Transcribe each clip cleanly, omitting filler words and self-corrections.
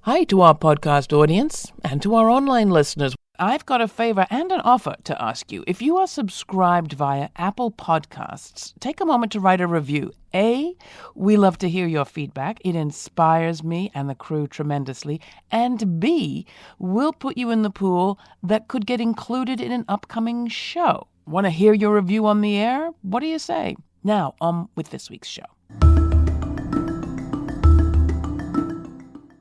Hi to our podcast audience and to our online listeners. I've got a favor and an offer to ask you. If you are subscribed via Apple Podcasts, take a moment to write a review. A, we love to hear your feedback. It inspires me and the crew tremendously. And B, we'll put you in the pool that could get included in an upcoming show. Want to hear your review on the air? What do you say? Now, on with this week's show.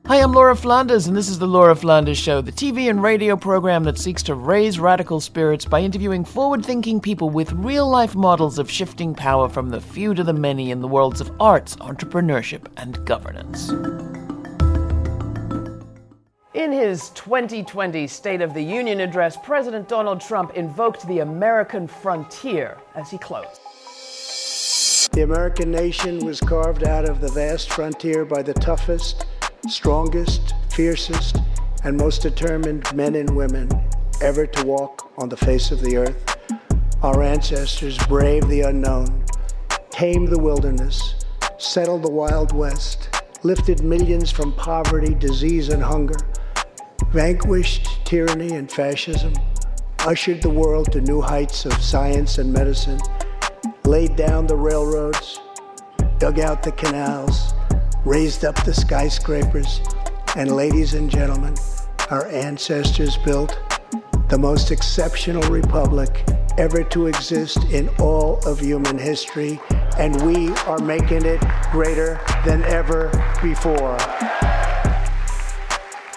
Hi, I'm Laura Flanders, and this is The Laura Flanders Show, the TV and radio program that seeks to raise radical spirits by interviewing forward-thinking people with real-life models of shifting power from the few to the many in the worlds of arts, entrepreneurship, and governance. In his 2020 State of the Union address, President Donald Trump invoked the American frontier as he closed. The American nation was carved out of the vast frontier by the toughest, strongest, fiercest, and most determined men and women ever to walk on the face of the earth. Our ancestors braved the unknown, tamed the wilderness, settled the Wild West, lifted millions from poverty, disease, and hunger, vanquished tyranny and fascism, ushered the world to new heights of science and medicine, laid down the railroads, dug out the canals, raised up the skyscrapers, and ladies and gentlemen, our ancestors built the most exceptional republic ever to exist in all of human history, and we are making it greater than ever before.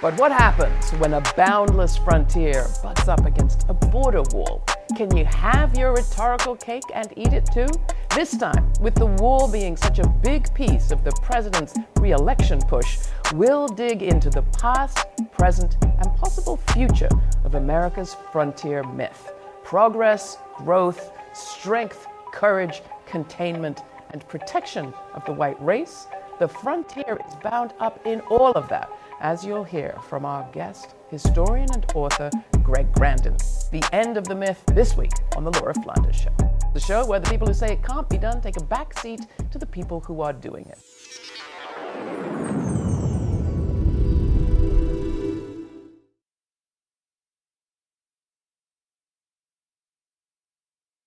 But what happens when a boundless frontier butts up against a border wall? Can you have your rhetorical cake and eat it too? This time, with the wall being such a big piece of the president's re-election push, we'll dig into the past, present, and possible future of America's frontier myth. Progress, growth, strength, courage, containment, and protection of the white race. The frontier is bound up in all of that, as you'll hear from our guest, historian and author, Greg Grandin. The end of the myth this week on The Laura Flanders Show. The show where the people who say it can't be done take a back seat to the people who are doing it.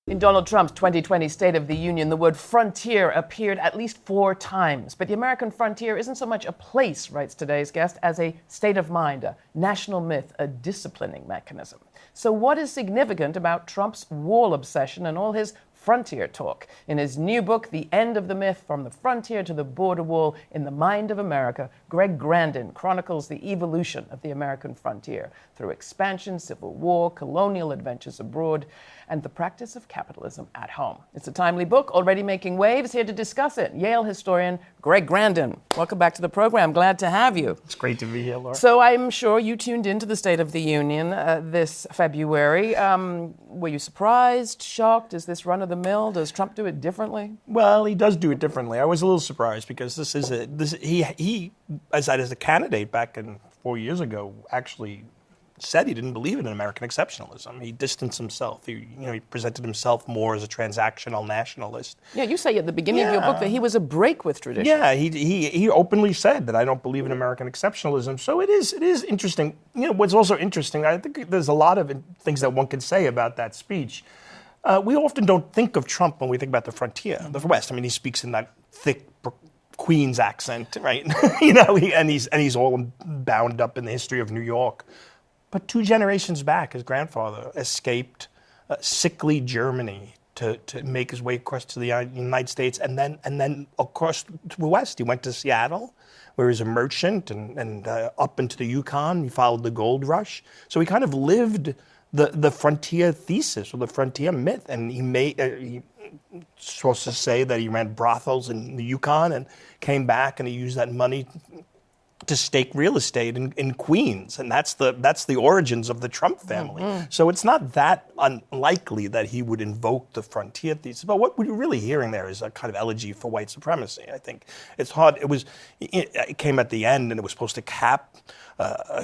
In Donald Trump's 2020 State of the Union, the word frontier appeared at least 4 times. But the American frontier isn't so much a place, writes today's guest, as a state of mind, a national myth, a disciplining mechanism. So what is significant about Trump's wall obsession and all his frontier talk? In his new book, The End of the Myth, From the Frontier to the Border Wall in the Mind of America, Greg Grandin chronicles the evolution of the American frontier through expansion, civil war, colonial adventures abroad, and the practice of capitalism at home. It's a timely book, already making waves. Here to discuss it, Yale historian Greg Grandin. Welcome back to the program. Glad to have you. It's great to be here, Laura. So I'm sure you tuned into the State of the Union this February. Were you surprised, shocked? Is this run-of-the-mill? Does Trump do it differently? Well, he does do it differently. I was a little surprised because he as a candidate back 4 years ago, actually said he didn't believe in American exceptionalism. He distanced himself. He presented himself more as a transactional nationalist. Yeah, you say at the beginning of your book that he was a break with tradition. Yeah, he openly said that I don't believe in American exceptionalism. So it is interesting. What's also interesting, I think there's a lot of things that one can say about that speech. We often don't think of Trump when we think about the frontier, the West. I mean, he speaks in that thick Queens accent, right? And he's all bound up in the history of New York. But 2 generations back, his grandfather escaped sickly Germany to make his way across to the United States, and then across to the West. He went to Seattle, where he was a merchant, and up into the Yukon. He followed the gold rush. So he kind of lived the frontier thesis or the frontier myth, and he sources say that he ran brothels in the Yukon and came back, and he used that money to stake real estate in Queens, and that's the origins of the Trump family. Mm-hmm. So it's not that unlikely that he would invoke the frontier thesis. But what we're really hearing there is a kind of elegy for white supremacy. I think it's hard. It came at the end, and it was supposed to cap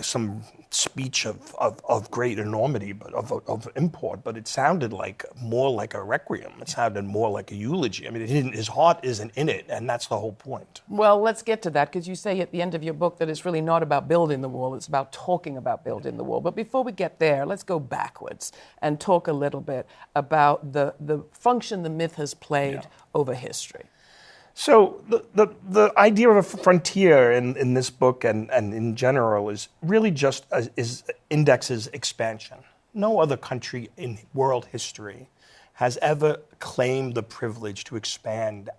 some speech of great enormity, but of import. But it sounded more like a requiem. It sounded more like a eulogy. I mean, his heart isn't in it, and that's the whole point. Well, let's get to that, because you say at the end of your book book that it's really not about building the wall, it's about talking about building the wall. But before we get there, let's go backwards and talk a little bit about the function the myth has played over history. So the idea of a frontier in this book and in general is really just indexes expansion. No other country in world history has ever claimed the privilege to expand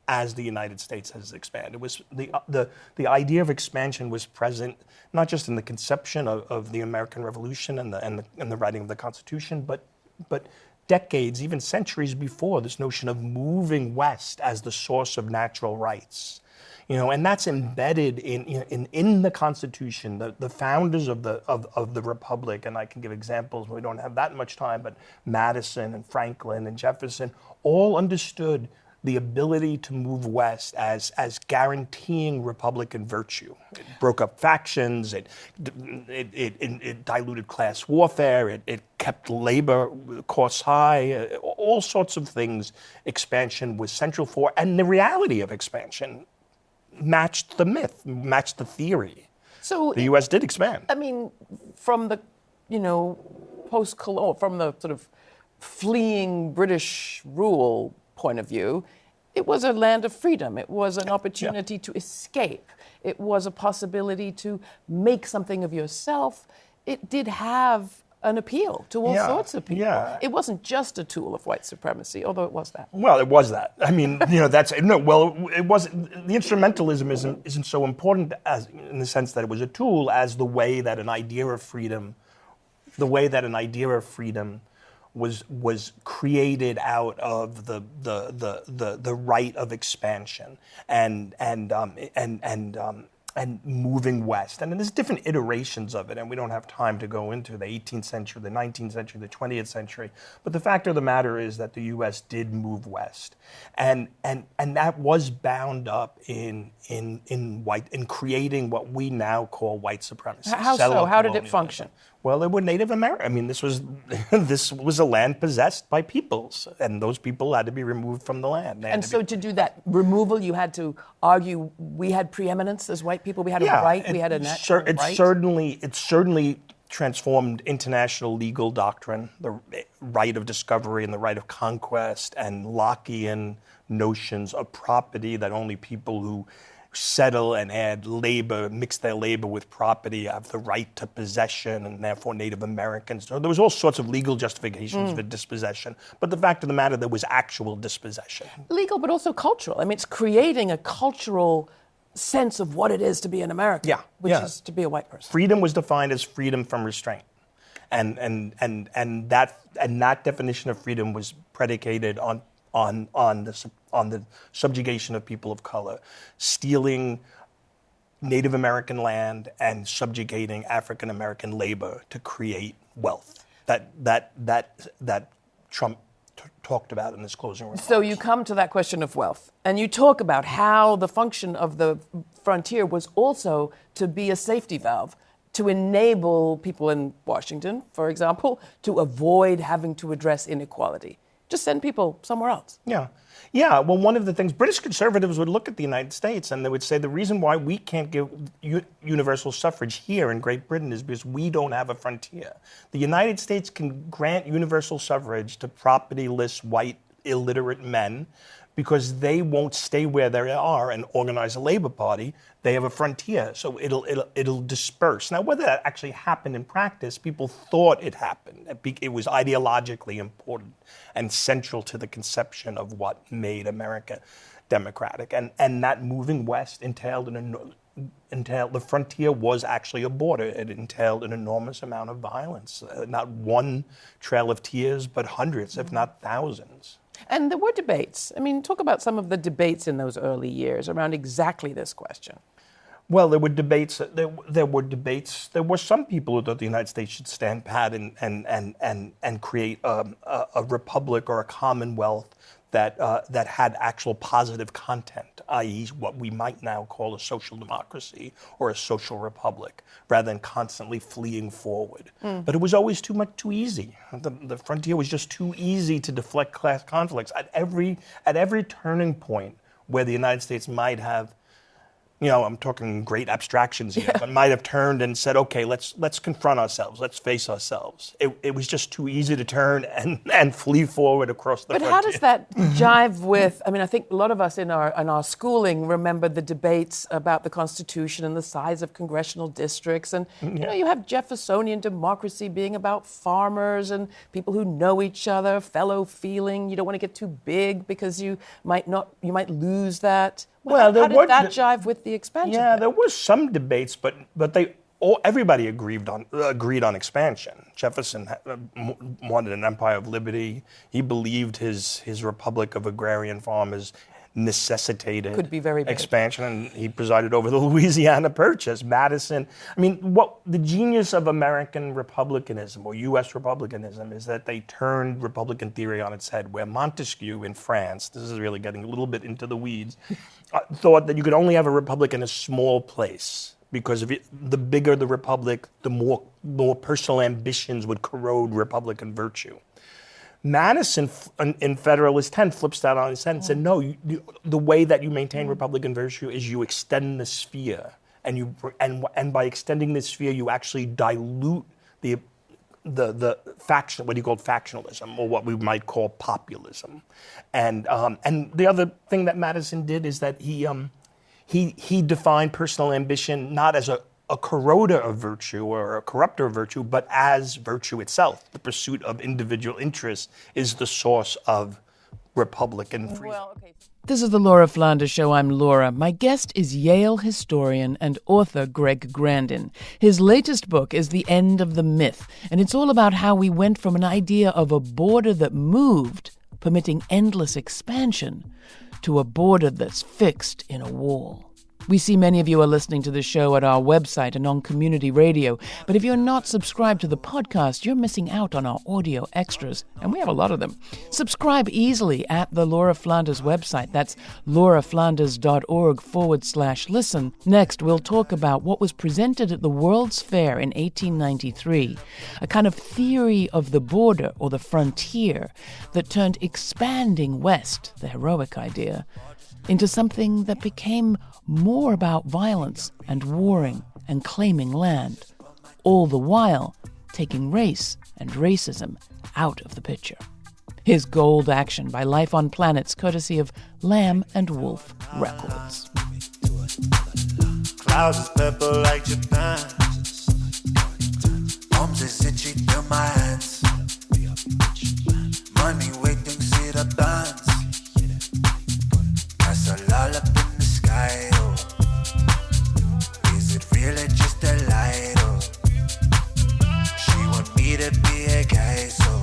as the United States has expanded. It was the idea of expansion was present not just in the conception of the American Revolution and the writing of the Constitution, but decades, even centuries before, this notion of moving west as the source of natural rights. And that's embedded in the Constitution. The founders of the Republic, and I can give examples, we don't have that much time, but Madison and Franklin and Jefferson all understood the ability to move west as guaranteeing Republican virtue. It broke up factions, it diluted class warfare, it kept labor costs high, all sorts of things expansion was central for, and the reality of expansion matched the myth, matched the theory. So the U.S. did expand. I mean, from the, post-colonial, from the sort of fleeing British rule point of view, it was a land of freedom. It was an opportunity to escape. It was a possibility to make something of yourself. It did have an appeal to all sorts of people. Yeah. It wasn't just a tool of white supremacy, although it was that. Well, it was that. I mean, it wasn't. The instrumentalism isn't so important as in the sense that it was a tool as the way that an idea of freedom, was created out of the right of expansion and moving west. And there's different iterations of it, and we don't have time to go into the 18th century, the 19th century, the 20th century. But the fact of the matter is that the U.S. did move west, and that was bound up in creating what we now call white supremacy. How so? How did it function? Well, they were Native American. I mean, this was a land possessed by peoples, and those people had to be removed from the land. And so to do that removal, you had to argue we had preeminence as white people. We had a right. We had a natural right. It certainly transformed international legal doctrine, the right of discovery and the right of conquest, and Lockean notions of property that only people who settle and add labor, mix their labor with property, have the right to possession, and therefore Native Americans. So there was all sorts of legal justifications for dispossession. But the fact of the matter, there was actual dispossession. Legal, but also cultural. I mean, it's creating a cultural sense of what it is to be an American, which is to be a white person. Freedom was defined as freedom from restraint. And that definition of freedom was predicated on the subjugation of people of color, stealing Native American land and subjugating African American labor to create wealth. That Trump talked about in his closing remarks. So you come to that question of wealth, and you talk about how the function of the frontier was also to be a safety valve, to enable people in Washington, for example, to avoid having to address inequality. Just send people somewhere else. Yeah. Well, one of the things, British conservatives would look at the United States and they would say the reason why we can't give universal suffrage here in Great Britain is because we don't have a frontier. The United States can grant universal suffrage to propertyless, white, illiterate men because they won't stay where they are and organize a labor party. They have a frontier, so it'll disperse. Now, whether that actually happened in practice, people thought it happened. It was ideologically important and central to the conception of what made America democratic. And that moving west entailed the frontier was actually a border. It entailed an enormous amount of violence. Not one trail of tears, but hundreds, if not thousands. And there were debates. I mean, talk about some of the debates in those early years around exactly this question. Well, there were debates. There were some people who thought the United States should stand pat and create a republic or a commonwealth that had actual positive content, i.e. what we might now call a social democracy or a social republic, rather than constantly fleeing forward. But it was always too easy. The frontier was just too easy to deflect class conflicts. At every turning point where the United States might have I'm talking great abstractions here, but might have turned and said, okay, let's confront ourselves, let's face ourselves. It was just too easy to turn and flee forward across the frontier. But how does that jive with, I think a lot of us in our schooling remember the debates about the Constitution and the size of congressional districts. And, you have Jeffersonian democracy being about farmers and people who know each other, fellow feeling. You don't want to get too big because you might lose that. How did that jive with the expansion? Yeah, there was some debates, but everybody agreed on expansion. Jefferson wanted an empire of liberty. He believed his republic of agrarian farmers necessitated could be very big. Expansion, and he presided over the Louisiana Purchase. Madison, what the genius of American republicanism or U.S. republicanism is that they turned Republican theory on its head, where Montesquieu in France, this is really getting a little bit into the weeds, thought that you could only have a republic in a small place, because the bigger the republic, the more personal ambitions would corrode Republican virtue. Madison, in Federalist 10, flips that on its head and said, no, the way that you maintain Republican virtue is you extend the sphere, and by extending the sphere, you actually dilute the faction, what he called factionalism, or what we might call populism. And the other thing that Madison did is that he defined personal ambition not as a corroder of virtue or a corrupter of virtue, but as virtue itself. The pursuit of individual interests is the source of Republican freedom. This is the Laura Flanders Show. I'm Laura. My guest is Yale historian and author Greg Grandin. His latest book is The End of the Myth, and it's all about how we went from an idea of a border that moved, permitting endless expansion, to a border that's fixed in a wall. We see many of you are listening to the show at our website and on community radio, but if you're not subscribed to the podcast, you're missing out on our audio extras, and we have a lot of them. Subscribe easily at the Laura Flanders website. That's lauraflanders.org/listen. Next, we'll talk about what was presented at the World's Fair in 1893, a kind of theory of the border or the frontier that turned expanding west, the heroic idea, into something that became more about violence and warring and claiming land, all the while taking race and racism out of the picture. Here's Gold Action by Life on Planets, courtesy of Lamb and Wolf Records. Clouds is purple like Japan. Arms is itchy through my hands. Money waiting, see the dance. That's a lull up in the sky, oh. Is it really just a light, oh? She want me to be a guy, so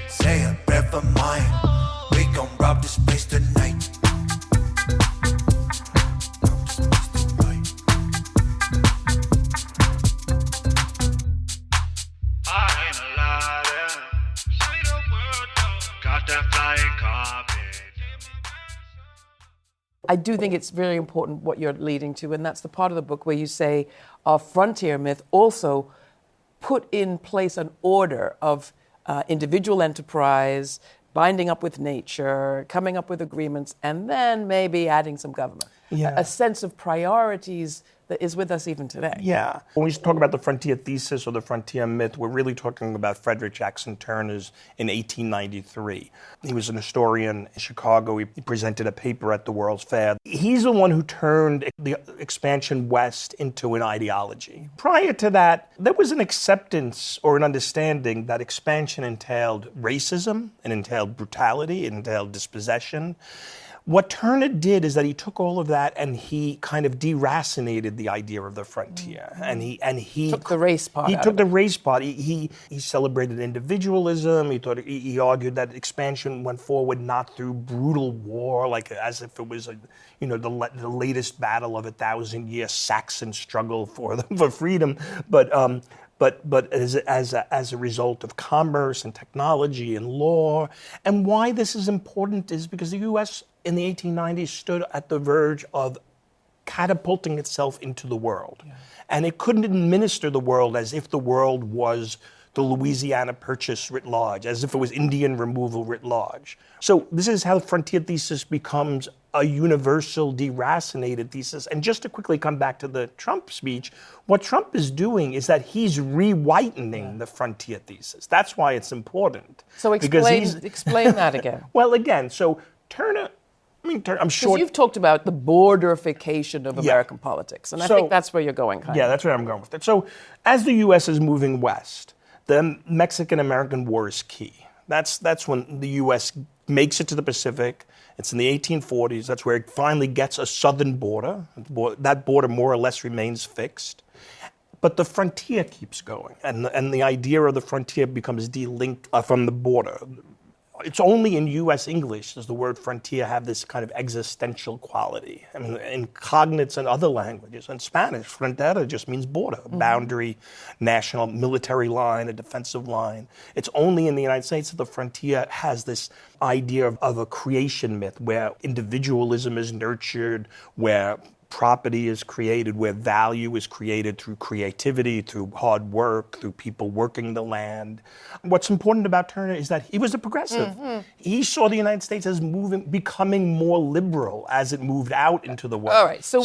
say a prayer for mine. We gon' rob this place tonight. I ain't a liar. Say the word, got that flying carpet. I do think it's very important what you're leading to, and that's the part of the book where you say our frontier myth also put in place an order of individual enterprise, binding up with nature, coming up with agreements, and then maybe adding some government. Yeah. A sense of priorities that is with us even today. Yeah. When we talk about the frontier thesis or the frontier myth, we're really talking about Frederick Jackson Turner's in 1893. He was an historian in Chicago. He presented a paper at the World's Fair. He's the one who turned the expansion west into an ideology. Prior to that, there was an acceptance or an understanding that expansion entailed racism, it entailed brutality, it entailed dispossession. What Turner did is that he took all of that and he kind of deracinated the idea of the frontier, and he took the race part. He took the race part. He celebrated individualism. He argued that expansion went forward not through brutal war, like as if it was the latest battle of 1,000-year Saxon struggle for freedom, but as a result of commerce and technology and law. And why this is important is because the U.S. in the 1890s stood at the verge of catapulting itself into the world. Yeah. And it couldn't administer the world as if the world was the Louisiana Purchase writ large, as if it was Indian removal writ large. So this is how the frontier thesis becomes a universal deracinated thesis. And just to quickly come back to the Trump speech, what Trump is doing is that he's rewhitening the frontier thesis. That's why it's important. So explain that again. Well, again, so Turner, I'm sure. Because you've talked about the borderification of American politics, and I think that's where you're going, kind of. Yeah, that's where I'm going with it. So as the U.S. is moving west, the Mexican-American War is key. That's when the U.S. makes it to the Pacific. It's in the 1840s. That's where it finally gets a southern border. That border more or less remains fixed. But the frontier keeps going, and the idea of the frontier becomes delinked from the border. It's only in U.S. English does the word frontier have this kind of existential quality. I mean, in cognates and other languages, in Spanish, frontera just means border, boundary, national, military line, a defensive line. It's only in the United States that the frontier has this idea of a creation myth where individualism is nurtured, where property is created, where value is created through creativity, through hard work, through people working the land. What's important about Turner is that he was a progressive. Mm-hmm. He saw the United States as becoming more liberal as it moved out into the world. All right, so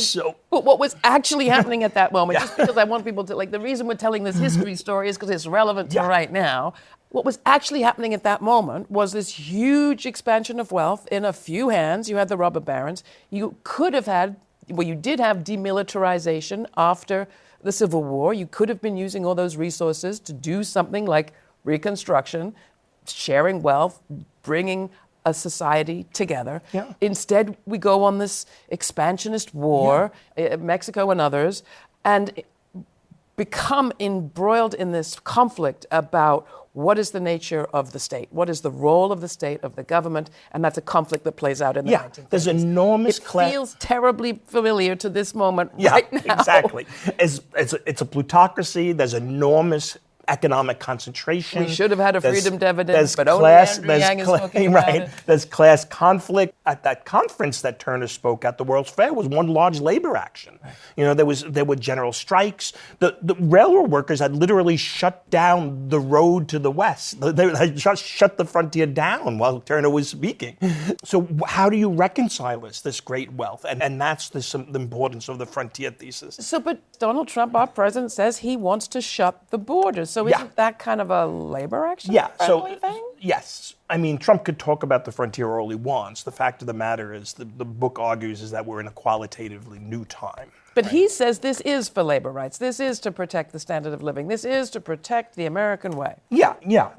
but what was actually happening at that moment, just because I want people to, the reason we're telling this history story is because it's relevant to right now. What was actually happening at that moment was this huge expansion of wealth in a few hands. You had the robber barons. You could have had you did have demilitarization after the Civil War. You could have been using all those resources to do something like Reconstruction, sharing wealth, bringing a society together. Yeah. Instead, we go on this expansionist war, Mexico and others, and become embroiled in this conflict about what is the nature of the state? What is the role of the state, of the government? And that's a conflict that plays out in the 1930s. There's enormous... It feels terribly familiar to this moment right now. Yeah, exactly. It's a plutocracy. There's enormous economic concentration. We should have had a freedom dividend, but only Andrew Yang is talking about it. There's class conflict. At that conference that Turner spoke at, the World's Fair, was one large labor action. Right. There were general strikes. The railroad workers had literally shut down the road to the west. They had just shut the frontier down while Turner was speaking. So how do you reconcile this great wealth? And that's the importance of the frontier thesis. So, but Donald Trump, our president, says he wants to shut the borders. So isn't that kind of a labor action thing? Yes. I mean, Trump could talk about the frontier all he wants. The fact of the matter is, the book argues, is that we're in a qualitatively new time. But he says this is for labor rights. This is to protect the standard of living. This is to protect the American way. Yeah.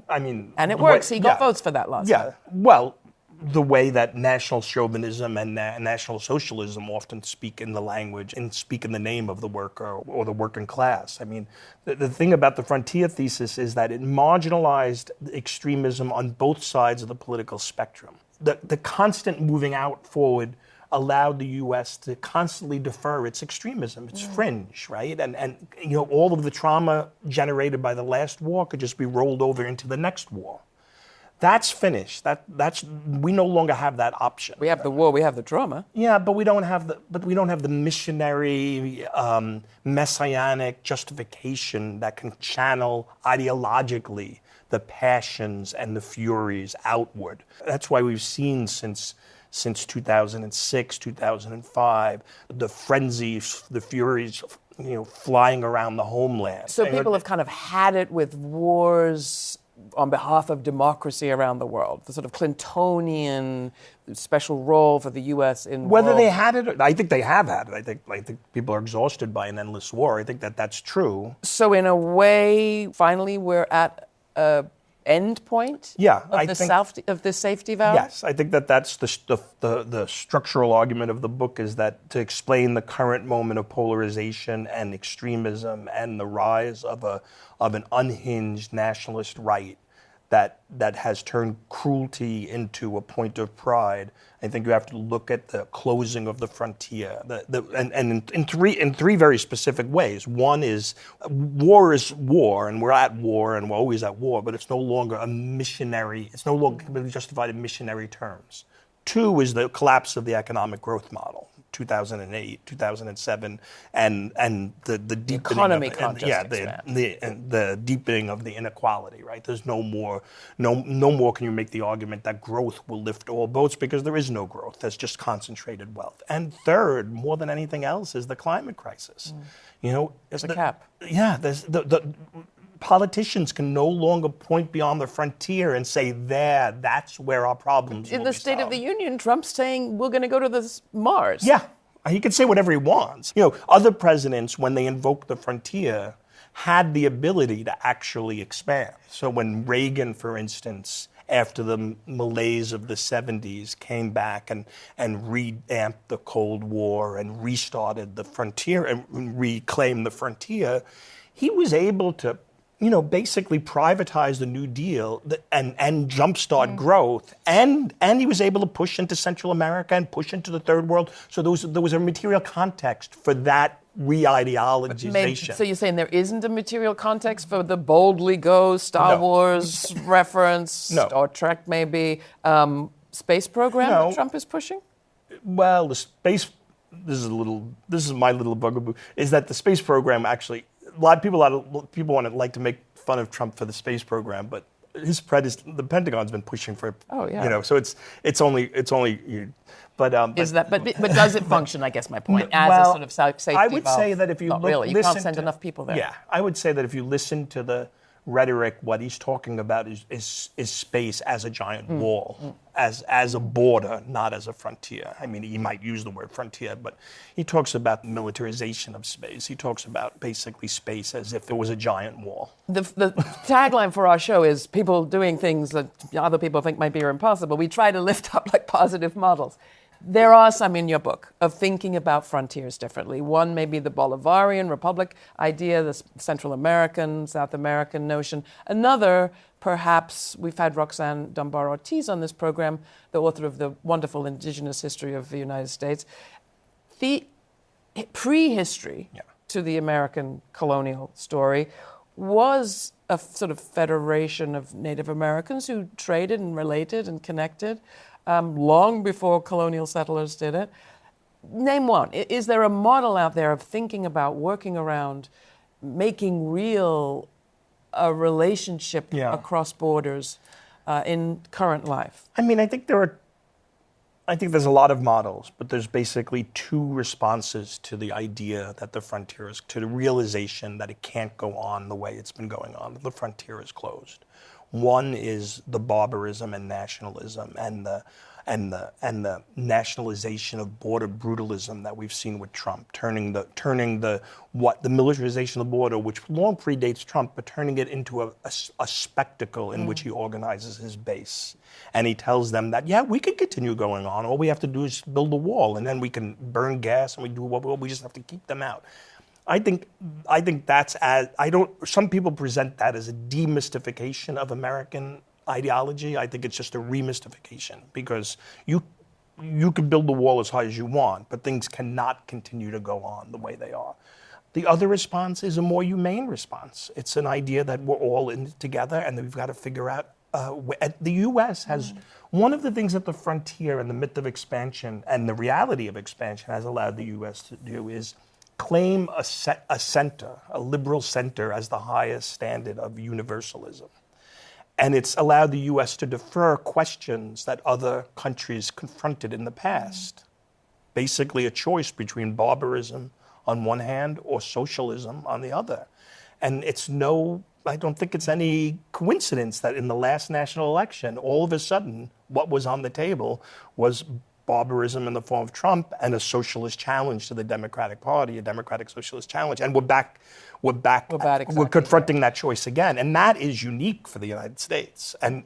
I mean... And it works. He got votes for that last time. Well, the way that national chauvinism and national socialism often speak in the language and speak in the name of the worker or the working class. I mean, the thing about the frontier thesis is that it marginalized extremism on both sides of the political spectrum. The constant moving out forward allowed the U.S. to constantly defer its extremism, its fringe, right? And all of the trauma generated by the last war could just be rolled over into the next war. That's finished. We no longer have that option. We have the war. We have the trauma. Yeah, but we don't have the missionary, messianic justification that can channel ideologically the passions and the furies outward. That's why we've seen since 2006, 2005, the frenzies, the furies, flying around the homeland. So people have kind of had it with wars on behalf of democracy around the world, the sort of Clintonian special role for the U.S. in whether they had it. I think they have had it. I think people are exhausted by an endless war. I think that's true. So in a way, finally, we're at a end point. Of the safety valve. Yes, I think that's the structural argument of the book, is that to explain the current moment of polarization and extremism and the rise of an unhinged nationalist right that has turned cruelty into a point of pride. I think you have to look at the closing of the frontier, and in three very specific ways. One is war, and we're at war, and we're always at war, but it's no longer a missionary. It's no longer completely justified in missionary terms. Two is the collapse of the economic growth model. 2008, 2007, and the deepening economy of, can't just expand. the deepening of the inequality, right? There's no more can you make the argument that growth will lift all boats, because there is no growth. There's just concentrated wealth. And third, more than anything else, is the climate crisis. You know, there's a cap. Yeah, there's the politicians can no longer point beyond the frontier and say, that's where our problems In will the be State of solved. the Union, Trump's saying we're going to go to this Mars. Yeah, he can say whatever he wants. You know, other presidents, when they invoke the frontier, had the ability to actually expand. So when Reagan, for instance, after the malaise of the 70s, came back and revamped the Cold War and restarted the frontier and reclaimed the frontier, he was able to, you know, basically privatize the New Deal and jumpstart growth. And he was able to push into Central America and push into the Third World. So there was a material context for that re-ideologization. So you're saying there isn't a material context for the boldly go Star Wars reference, Star Trek maybe, space program that Trump is pushing? Well, the space, this is my little bugaboo, is that the space program actually, a lot of people like to make fun of Trump for the space program, but the Pentagon's been pushing for, you know, so it's only, but does it function? I guess my point as a sort of safety I would valve? say that if you Not really, you can't send enough people there. Yeah, I would say that if you listen to the rhetoric, what he's talking about is space as a giant wall, as a border, not as a frontier. I mean, he might use the word frontier, but he talks about militarization of space. He talks about basically space as if it was a giant wall. The tagline for our show is people doing things that other people think might be impossible. We try to lift up like positive models. There are some in your book of thinking about frontiers differently. One may be the Bolivarian Republic idea, the Central American, South American notion. Another, perhaps, we've had Roxanne Dunbar-Ortiz on this program, the author of the wonderful Indigenous History of the United States. The prehistory to the American colonial story was a sort of federation of Native Americans who traded and related and connected. Long before colonial settlers did it. Name one. Is there a model out there of thinking about working around making real a relationship across borders in current life? I mean, I think there's a lot of models, but there's basically two responses to the idea that the frontier is, to the realization that it can't go on the way it's been going on, that the frontier is closed. One is the barbarism and nationalism and the nationalization of border brutalism that we've seen with Trump, turning the militarization of the border, which long predates Trump, but turning it into a spectacle in which he organizes his base. And he tells them that, we can continue going on. All we have to do is build a wall, and then we can burn gas, and we just have to keep them out. I think that's some people present that as a demystification of American ideology. I think it's just a remystification, because you can build the wall as high as you want, but things cannot continue to go on the way they are. The other response is a more humane response. It's an idea that we're all in it together, and that we've got to figure out. The U.S. has one of the things that the frontier and the myth of expansion and the reality of expansion has allowed the U.S. to do is claim a center, a liberal center, as the highest standard of universalism. And it's allowed the U.S. to defer questions that other countries confronted in the past. Basically a choice between barbarism on one hand or socialism on the other. And I don't think it's any coincidence that in the last national election, all of a sudden, what was on the table was barbarism in the form of Trump and a socialist challenge to the Democratic Party, a democratic socialist challenge. And we're confronting that choice again. And that is unique for the United States. And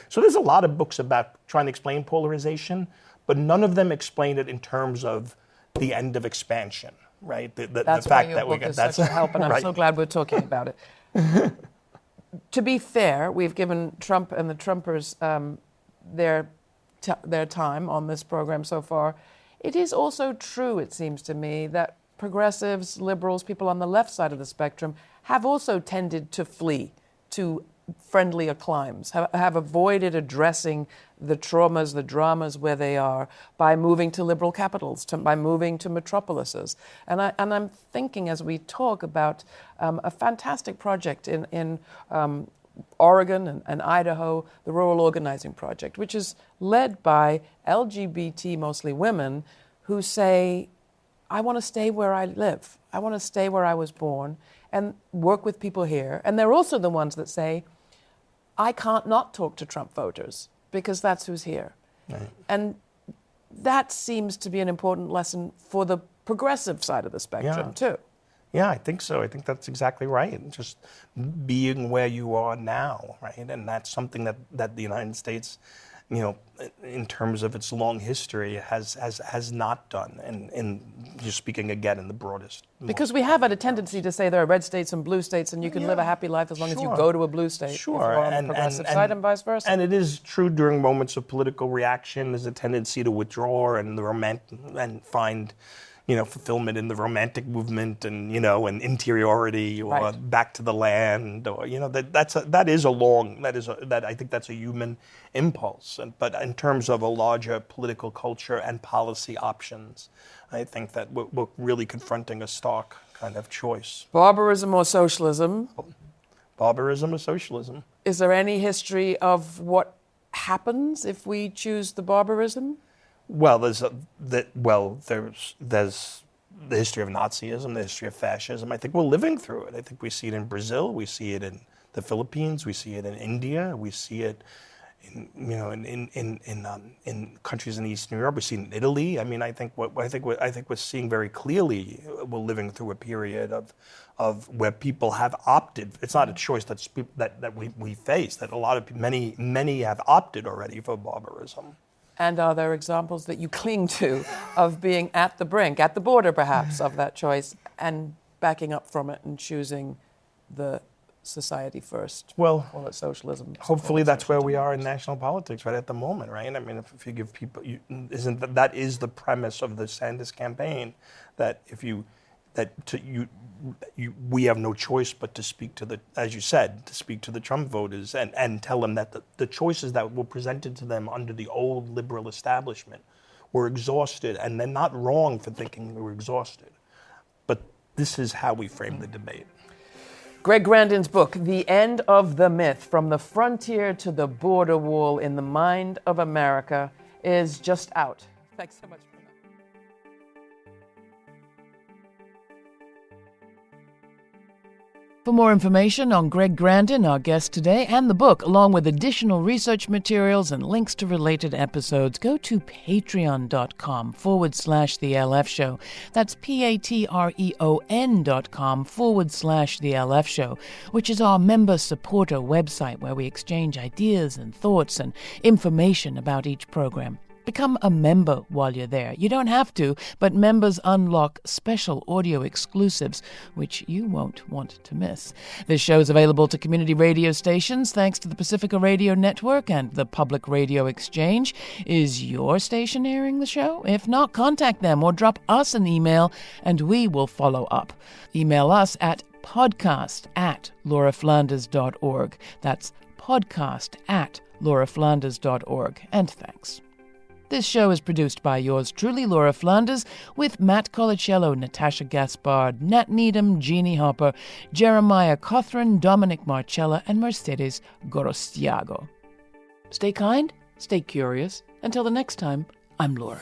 so there's a lot of books about trying to explain polarization, but none of them explain it in terms of the end of expansion, right? That's why your book is such a help, and I'm so glad we're talking about it. To be fair, we've given Trump and the Trumpers their time on this program so far. It is also true, it seems to me, that progressives, liberals, people on the left side of the spectrum have also tended to flee to friendlier climes, have avoided addressing the traumas, the dramas where they are by moving to liberal capitals, by moving to metropolises. And I'm thinking as we talk about a fantastic project in Oregon and Idaho, the Rural Organizing Project, which is led by LGBT, mostly women, who say, I want to stay where I live. I want to stay where I was born and work with people here. And they're also the ones that say, I can't not talk to Trump voters because that's who's here. Right. And that seems to be an important lesson for the progressive side of the spectrum, too. Yeah, I think so. I think that's exactly right. Just being where you are now, right? And that's something that the United States, you know, in terms of its long history, has not done. And just speaking again in the broadest. Because we have had a tendency to say there are red states and blue states, and you can live a happy life as long as you go to a blue state. Sure. If you're on the progressive side and vice versa. And it is true during moments of political reaction, there's a tendency to withdraw and find, you know, fulfillment in the romantic movement and, you know, and interiority or back to the land or, you know, I think that's a human impulse. But in terms of a larger political culture and policy options, I think that we're really confronting a stark kind of choice. Barbarism or socialism? Barbarism or socialism. Is there any history of what happens if we choose the barbarism? Well, there's the history of Nazism, the history of fascism. I think we're living through it. I think we see it in Brazil, we see it in the Philippines, we see it in India, we see it in countries in Eastern Europe. We see it in Italy. I mean, I think we're seeing very clearly we're living through a period of where people have opted. It's not a choice that we face. That many have opted already for barbarism. And are there examples that you cling to of being at the brink, at the border perhaps, of that choice and backing up from it and choosing the society first? Well, or socialism. Hopefully that's where we are in national politics right at the moment, right? I mean, if you give people, that is the premise of the Sanders campaign, that we have no choice but to speak to the Trump voters and tell them that the choices that were presented to them under the old liberal establishment were exhausted, and they're not wrong for thinking they were exhausted. But this is how we frame the debate. Greg Grandin's book, The End of the Myth, From the Frontier to the Border Wall in the Mind of America, is just out. Thanks so much. For more information on Greg Grandin, our guest today, and the book, along with additional research materials and links to related episodes, go to patreon.com/The LF Show. That's patreon.com/The LF Show, which is our member supporter website where we exchange ideas and thoughts and information about each program. Become a member while you're there. You don't have to, but members unlock special audio exclusives, which you won't want to miss. This show is available to community radio stations thanks to the Pacifica Radio Network and the Public Radio Exchange. Is your station airing the show? If not, contact them or drop us an email and we will follow up. Email us at podcast@lauraflanders.org. That's podcast@lauraflanders.org. And thanks. This show is produced by yours truly, Laura Flanders, with Matt Colicello, Natasha Gaspard, Nat Needham, Jeannie Hopper, Jeremiah Cothren, Dominic Marcella, and Mercedes Gorostiago. Stay kind, stay curious. Until the next time, I'm Laura.